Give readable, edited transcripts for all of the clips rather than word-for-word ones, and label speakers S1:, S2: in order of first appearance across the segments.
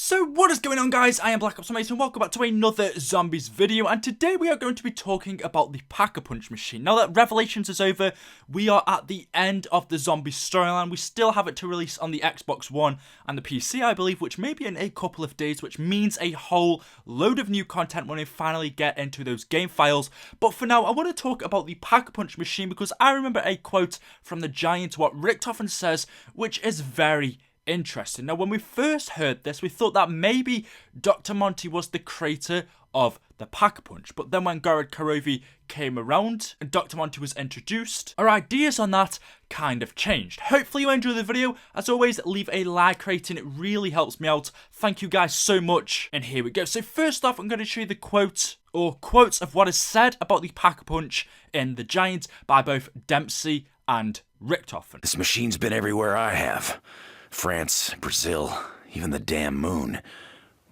S1: So what is going on, guys? I am BlackOpsAmazing and welcome back to another zombies video, and today we are going to be talking about the Pack-a-Punch machine. Now that Revelations is over, we are at the end of the zombie storyline. We still have it to release on the Xbox One and the PC, I believe, which may be in a couple of days, which means a whole load of new content when we finally get into those game files. But for now, I want to talk about the Pack-a-Punch machine because I remember a quote from the Giant, what Richtofen says, which is very interesting. Now, when we first heard this, we thought that maybe Dr. Monty was the creator of the Pack-a-Punch, but then when Gorod Karovi came around and Dr. Monty was introduced, our ideas on that kind of changed. Hopefully you enjoy the video. As always, leave a like rating, it really helps me out. Thank you guys so much, and here we go. So first off, I'm going to show you the quote, or quotes of what is said about the Pack-a-Punch in The Giant by both Dempsey and Richtofen.
S2: This machine's been everywhere I have. France, Brazil, even the damn moon.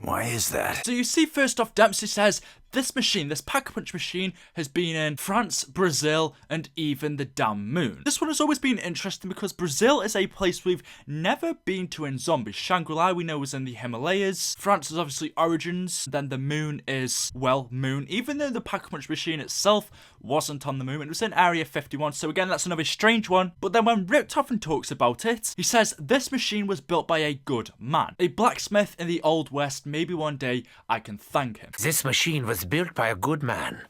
S2: Why is that?
S1: So you see, first off, Dempsey says, this machine, this Pack-a-Punch machine, has been in France, Brazil, and even the damn moon. This one has always been interesting because Brazil is a place we've never been to in zombies. Shangri-La, we know, is in the Himalayas. France is obviously Origins. Then the moon is, well, moon. Even though the Pack-a-Punch machine itself wasn't on the moon, it was in Area 51. So again, that's another strange one. But then when Richtofen talks about it, he says, this machine was built by a good man. A blacksmith in the Old West. Maybe one day I can thank him.
S3: This machine was built by a good man,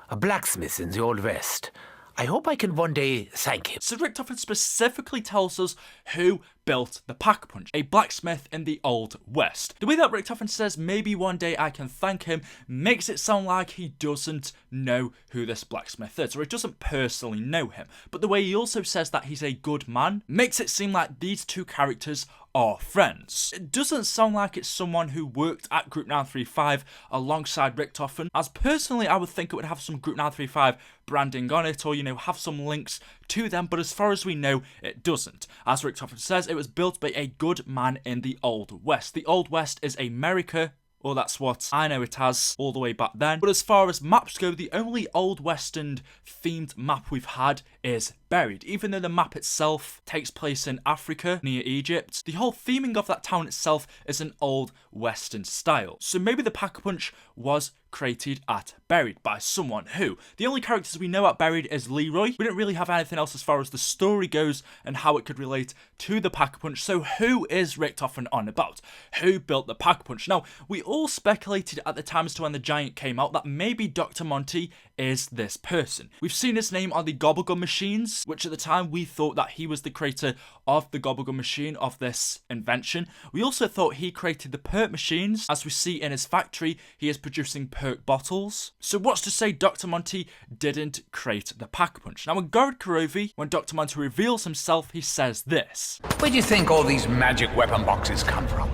S3: a blacksmith in the Old West. I hope I can one day thank him.
S1: So Richtofen specifically tells us who built the Pack-a-Punch, a blacksmith in the Old West. The way that Richtofen says, maybe one day I can thank him, makes it sound like he doesn't know who this blacksmith is, or he doesn't personally know him. But the way he also says that he's a good man, makes it seem like these two characters are friends. It doesn't sound like it's someone who worked at Group 935 alongside Richtofen, as personally I would think it would have some Group 935 branding on it, or, you know, have some links to them, but as far as we know, it doesn't. As Richtofen says, it was built by a good man in the Old West. The Old West is America, or that's what I know it as all the way back then. But as far as maps go, the only Old Western themed map we've had is Buried. Even though the map itself takes place in Africa, near Egypt, the whole theming of that town itself is an Old Western style. So maybe the Pack-a-Punch was created at Buried by someone who, the only characters we know at Buried is Leroy. We don't really have anything else as far as the story goes and how it could relate to the Pack-a-Punch. So who is Richtofen on about? Who built the Pack-a-Punch? Now, we all speculated at the time as to when The Giant came out that maybe Dr. Monty is this person. We've seen his name on the Gobblegum machines, which at the time we thought that he was the creator of the Gobblegum machine, of this invention. We also thought he created the perk machines. As we see in his factory, he is producing perk bottles. So what's to say Dr. Monty didn't create the Pack-a-Punch? Now, in Gorod Karovi, when Dr. Monty reveals himself, he says this.
S4: Where do you think all these magic weapon boxes come from?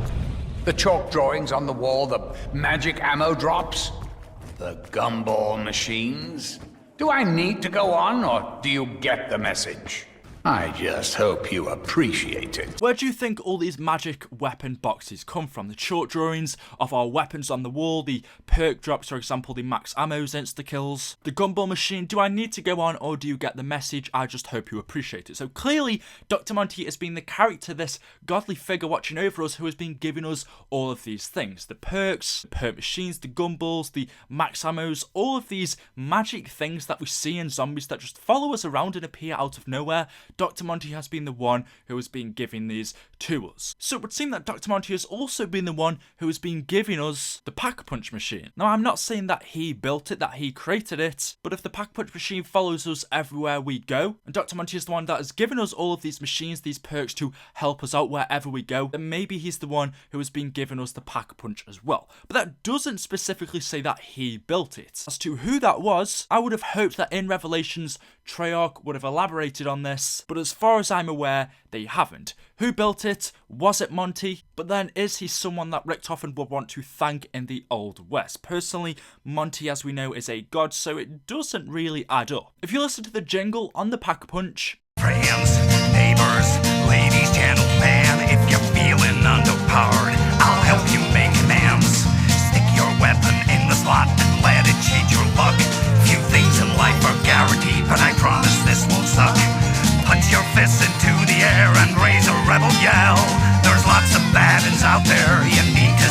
S4: The chalk drawings on the wall, the magic ammo drops? The gumball machines? Do I need to go on, or do you get the message? I just hope you appreciate it.
S1: Where do you think all these magic weapon boxes come from? The short drawings of our weapons on the wall, the perk drops, for example, the max ammos, insta-kills, the gumball machine. Do I need to go on, or do you get the message? I just hope you appreciate it. So clearly, Dr. Monty has been the character, this godly figure watching over us, who has been giving us all of these things. The perks, the perk machines, the gumballs, the max ammos, all of these magic things that we see in zombies that just follow us around and appear out of nowhere. Dr. Monty has been the one who has been giving these to us. So it would seem that Dr. Monty has also been the one who has been giving us the Pack-a-Punch machine. Now, I'm not saying that he built it, that he created it, but if the Pack-a-Punch machine follows us everywhere we go, and Dr. Monty is the one that has given us all of these machines, these perks to help us out wherever we go, then maybe he's the one who has been giving us the Pack-a-Punch as well. But that doesn't specifically say that he built it. As to who that was, I would have hoped that in Revelations, Treyarch would have elaborated on this, but as far as I'm aware, they haven't. Who built it? Was it Monty? But then, is he someone that Richtofen would want to thank in the Old West? Personally, Monty, as we know, is a god, so it doesn't really add up. If you listen to the jingle on the Pack-a-Punch,
S5: friends, neighbors, ladies, gentlemen, if you're feeling underpowered, I'll help you make amends. Stick your weapon in the slot and let it change your luck. Few things in life are guaranteed, but I promise this won't suck. Punch your fists into the air and raise a rebel yell. There's lots of bad uns out there, you need to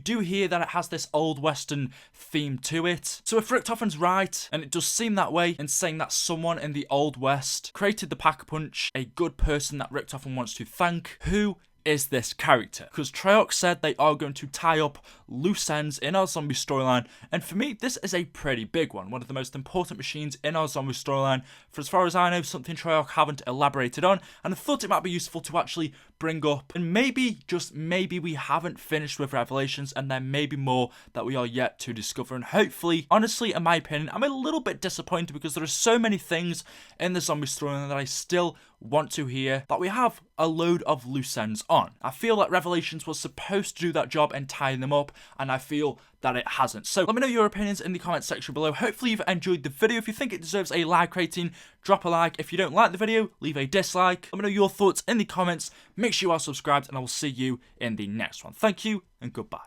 S1: do hear that it has this old western theme to it. So if Richtofen's right, and it does seem that way in saying that someone in the Old West created the Pack-a-Punch, a good person that Richtofen wants to thank, who is this character? Because Treyarch said they are going to tie up loose ends in our zombie storyline, and for me this is a pretty big one of the most important machines in our zombie storyline, for as far as I know something Treyarch haven't elaborated on, and I thought it might be useful to actually bring up, and maybe, just maybe, we haven't finished with Revelations and there may be more that we are yet to discover, and hopefully, honestly, in my opinion, I'm a little bit disappointed because there are so many things in the zombie storyline that I still want to hear that we have a load of loose ends on. I feel like Revelations was supposed to do that job and tie them up, and I feel that it hasn't. So let me know your opinions in the comment section below. Hopefully you've enjoyed the video. If you think it deserves a like rating, drop a like. If you don't like the video, leave a dislike. Let me know your thoughts in the comments. Make sure you are subscribed, and I will see you in the next one. Thank you and goodbye.